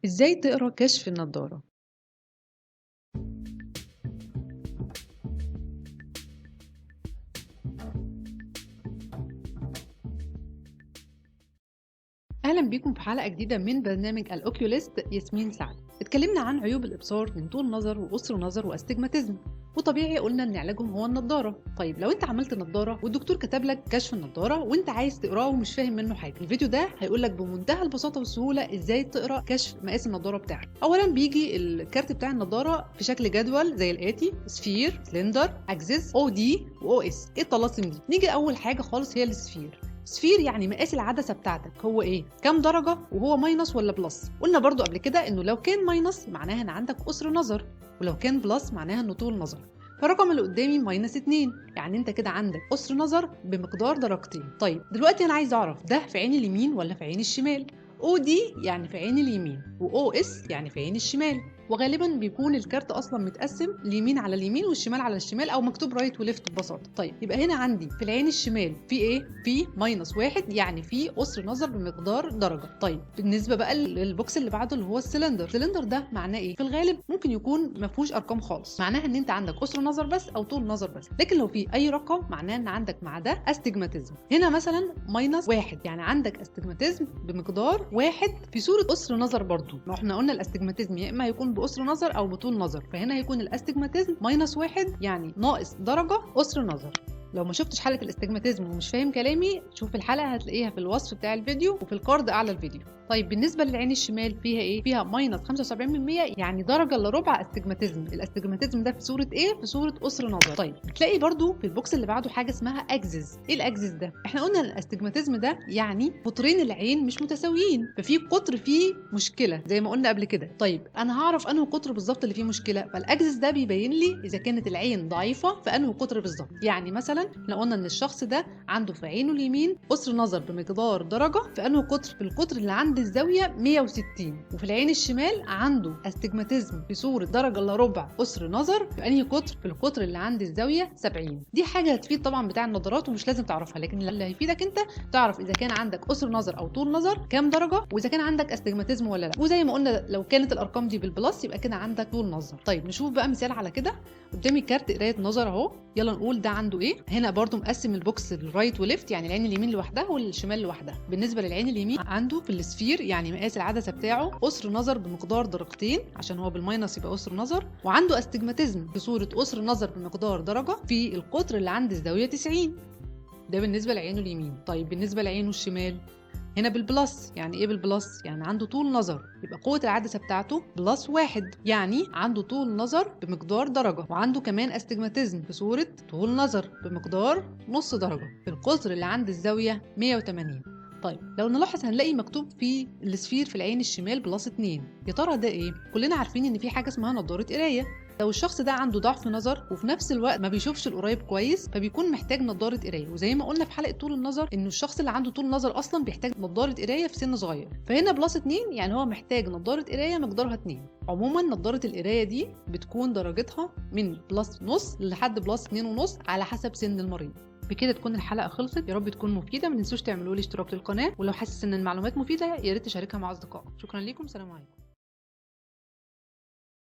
إزاي تقرا كشف النضارة؟ أهلا بيكم في حلقة جديدة من برنامج الأوكيوليست ياسمين سعد. اتكلمنا عن عيوب الإبصار من طول نظر وقصر نظر وأستجماتيزم، وطبيعي قلنا إن علاجهم هو النضارة. طيب لو أنت عملت نضارة والدكتور كتب لك كشف النضارة وأنت عايز تقراه ومش فاهم منه حاجة، الفيديو ده هيقول لك بمنتهى البساطة والسهولة إزاي تقرا كشف مقاس النضارة بتاعك. أولا بيجي الكارت بتاع النضارة في شكل جدول زي الآتي: سفير، سلندر، أكسس، أو دي وأو إس. إيه الطلاسم دي؟ نيجي أول حاجة خالص هي السفير. سفير يعني مقاس العدسه بتاعتك هو ايه؟ كام درجه وهو ماينس ولا بلس؟ قلنا برضو قبل كده انه لو كان ماينس معناها ان عندك قصر نظر، ولو كان بلس معناها انه طول نظر. فالرقم اللي قدامي ماينس 2، يعني انت كده عندك قصر نظر بمقدار درجتين. طيب دلوقتي انا عايز اعرف ده في عين اليمين ولا في عين الشمال. او دي يعني في عين اليمين، واو اس يعني في عين الشمال. وغالبا بيكون الكارت اصلا متقسم اليمين على اليمين والشمال على الشمال، او مكتوب رايت وليفت ببساطه. طيب يبقى هنا عندي في العين الشمال في ايه؟ في ماينس 1، يعني في قصر نظر بمقدار درجه. طيب بالنسبه بقى للبوكس اللي بعده اللي هو السلندر ده معناه ايه؟ في الغالب ممكن يكون ما فيهوش ارقام خالص، معناها ان انت عندك قصر نظر بس او طول نظر بس. لكن لو في اي رقم معناه ان عندك مع ده استجماتيزم. هنا مثلا ماينس 1 يعني عندك استجماتيزم بمقدار 1 في صوره قصر نظر برضو. ما احنا قلنا الاستجماتيزم يا اما يكون بقصر نظر او بطول نظر، فهنا هيكون الاستجماتيزم ماينس 1 يعني ناقص درجه قصر نظر. لو ما شفتش حلقه الاستجماتيزم ومش فاهم كلامي، شوف الحلقه هتلاقيها في الوصف بتاع الفيديو وفي الكارد اعلى الفيديو. طيب بالنسبه للعين الشمال فيها ايه؟ فيها ماينس 75%، يعني درجه الا ربع استجماتيزم. الاستجماتيزم ده في صوره ايه؟ في صوره قصر نظر. طيب بتلاقي برضو في البوكس اللي بعده حاجه اسمها اكسس. ايه الاكسس ده؟ احنا قلنا الاستجماتيزم ده يعني قطرين العين مش متساويين، ففي قطر فيه مشكله زي ما قلنا قبل كده. طيب انا هعرف انه قطر بالظبط اللي فيه مشكله، فالاكسس ده بيبين لي اذا كانت العين ضعيفه فانه قطر بالظبط. يعني مثلا احنا قلنا ان الشخص ده عنده في عينه اليمين قصر نظر بمقدار درجه، فانه قطر في القطر اللي عند الزاويه 160، وفي العين الشمال عنده استجماتيزم في صوره درجه الا ربع قصر نظر، في انهي قطر؟ في القطر اللي عند الزاويه 70. دي حاجه هتفيد طبعا بتاع النظارات ومش لازم تعرفها، لكن اللي هيفيدك انت تعرف اذا كان عندك قصر نظر او طول نظر كام درجه، واذا كان عندك استجماتيزم ولا لا. وزي ما قلنا لو كانت الارقام دي بالبلس يبقى كده عندك طول نظر. طيب نشوف بقى مثال على كده. قدامي كارت قرايه نظر اهو، يلا نقول ده عنده ايه. هنا برضو مقسم البوكس الرايت وليفت، يعني العين اليمين لوحدها والشمال لوحدها. بالنسبه للعين اليمين عنده في السفير يعني مقاس العدسه بتاعه قصر نظر بمقدار درجتين، عشان هو بالماينس يبقى قصر نظر، وعنده استجماتيزم في صوره قصر نظر بمقدار درجه في القطر اللي عند الزاويه 90. ده بالنسبه لعينه اليمين. طيب بالنسبه لعينه الشمال هنا بالبلس. يعني ايه بالبلس؟ يعني عنده طول نظر يبقى قوة العدسة بتاعته بلس 1، يعني عنده طول نظر بمقدار درجة، وعنده كمان استجماتيزم في صورة طول نظر بمقدار نص درجة في القطر اللي عند الزاوية 180. طيب لو نلاحظ هنلاقي مكتوب في السفير في العين الشمال بلس 2. يا ترى ده ايه؟ كلنا عارفين ان في حاجة اسمها نضارة قراية. لو الشخص ده عنده ضعف نظر وفي نفس الوقت ما بيشوفش القريب كويس فبيكون محتاج نضاره قرايه. وزي ما قلنا في حلقه طول النظر انه الشخص اللي عنده طول نظر اصلا بيحتاج نضاره قرايه في سن صغير، فهنا بلس 2 يعني هو محتاج نضاره قرايه مقدارها 2. عموما نضاره القرايه دي بتكون درجتها من بلس نص لحد بلس 2.5 على حسب سن المريض. بكده تكون الحلقه خلصت، يا رب تكون مفيده. ما تنسوش تعملوا لي اشتراك للقناه، ولو حاسس ان المعلومات مفيده يا ريت تشاركها مع اصدقائك. شكرا لكم، سلام عليكم.